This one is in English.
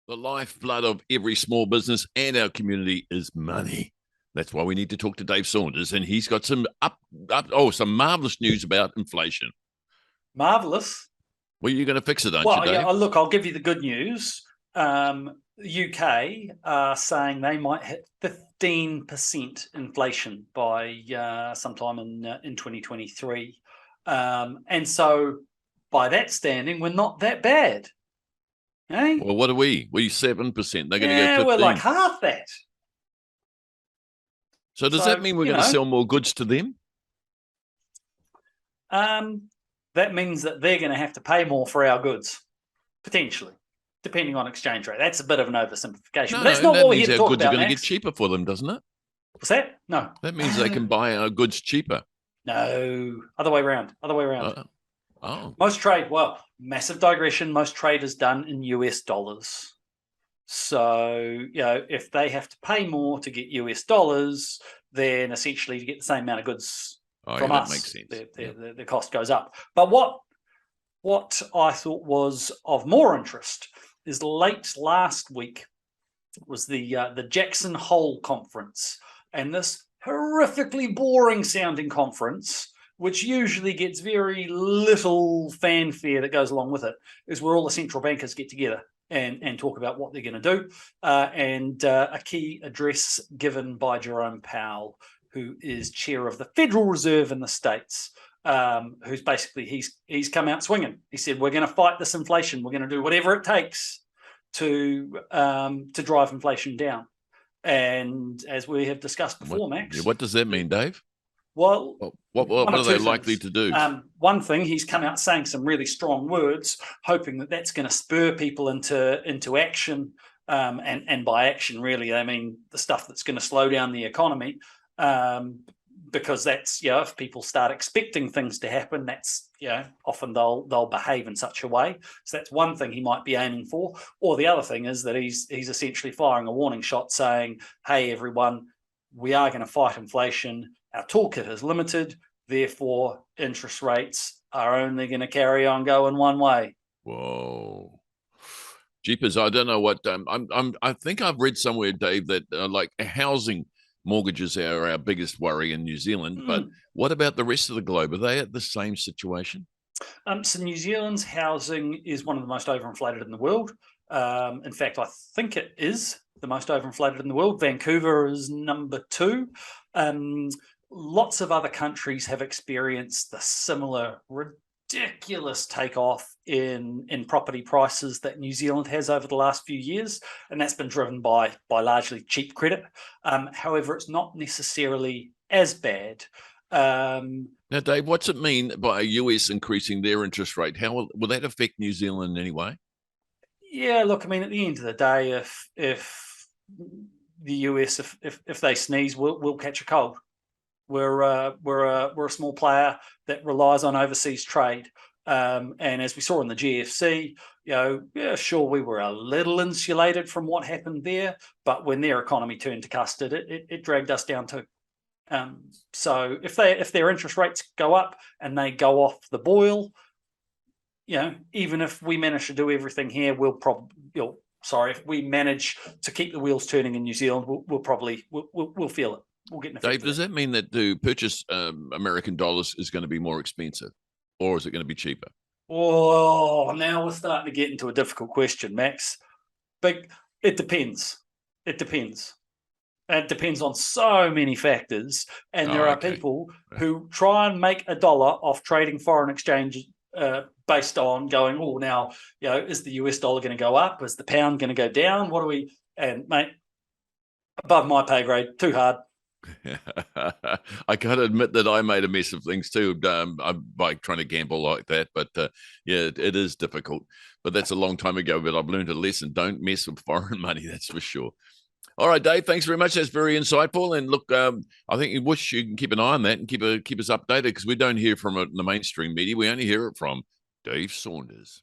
The lifeblood of every small business and our community is money. That's why we need to talk to Dave Saunders, and he's got some some marvelous news about inflation. Marvelous. Well, you're going to fix it, aren't you, Dave? Yeah, look, I'll give you the good news. UK are saying they might hit 15% inflation by sometime in 2023. And so by that standing, we're not that bad. Eh? Well, what are we? We're 7%. They're going to go 15%. We're like half that. So does that mean we're going to sell more goods to them? That means that they're going to have to pay more for our goods, potentially, depending on exchange rate. That's a bit of an oversimplification. No, but that's not what we're here to talk about. Goods are going to get cheaper for them, doesn't it? What's that? No. That means they can buy our goods cheaper. No, other way around. Oh. Most trade, massive digression. Most trade is done in US dollars. So, if they have to pay more to get US dollars, then essentially to get the same amount of goods from us, that makes sense. The cost goes up. But what I thought was of more interest is late last week was the Jackson Hole conference, and this horrifically boring sounding conference, which usually gets very little fanfare that goes along with it, is where all the central bankers get together and talk about what they're going to do. And a key address given by Jerome Powell, who is chair of the Federal Reserve in the States, who's basically, he's come out swinging. He said, we're going to fight this inflation. We're going to do whatever it takes to drive inflation down. And as we have discussed before, Max. What does that mean, Dave? Well, what are they likely to do? One thing, he's come out saying some really strong words, hoping that that's going to spur people into action. And by action, really, I mean the stuff that's going to slow down the economy. Because that's, if people start expecting things to happen, that's, often they'll behave in such a way. So that's one thing he might be aiming for. Or the other thing is that he's essentially firing a warning shot saying, hey, everyone, we are going to fight inflation. Our toolkit is limited. Therefore, interest rates are only going to carry on going one way. Whoa. Jeepers, I don't know what, I think I've read somewhere, Dave, that like housing mortgages are our biggest worry in New Zealand, but what about the rest of the globe? Are they at the same situation? So New Zealand's housing is one of the most overinflated in the world. In fact, I think it is the most overinflated in the world. Vancouver is number 2. Lots of other countries have experienced the similar ridiculous takeoff in property prices that New Zealand has over the last few years, and that's been driven by largely cheap credit. However, it's not necessarily as bad. Now, Dave, what's it mean by US increasing their interest rate? How will that affect New Zealand in any way? Yeah, look, I mean, at the end of the day, if the US, if they sneeze, we'll catch a cold. We're a small player that relies on overseas trade, and as we saw in the GFC, sure, we were a little insulated from what happened there, but when their economy turned to custard, it dragged us down too. So if their interest rates go up and they go off the boil, even if we manage to do everything here, if we manage to keep the wheels turning in New Zealand, we'll feel it. We'll get an effect. Dave, does that mean that to purchase American dollars is going to be more expensive, or is it going to be cheaper? Oh, now we're starting to get into a difficult question, Max. But it depends. It depends on so many factors, and there are people who try and make a dollar off trading foreign exchange based on going, now, is the US dollar going to go up? Is the pound going to go down? What do we? And mate, above my pay grade, too hard. I got to admit that I made a mess of things too by trying to gamble like that. But it is difficult. But that's a long time ago. But I've learned a lesson. Don't mess with foreign money. That's for sure. All right, Dave, thanks very much. That's very insightful. And look, I think you can keep an eye on that and keep us updated, because we don't hear from it in the mainstream media. We only hear it from Dave Saunders.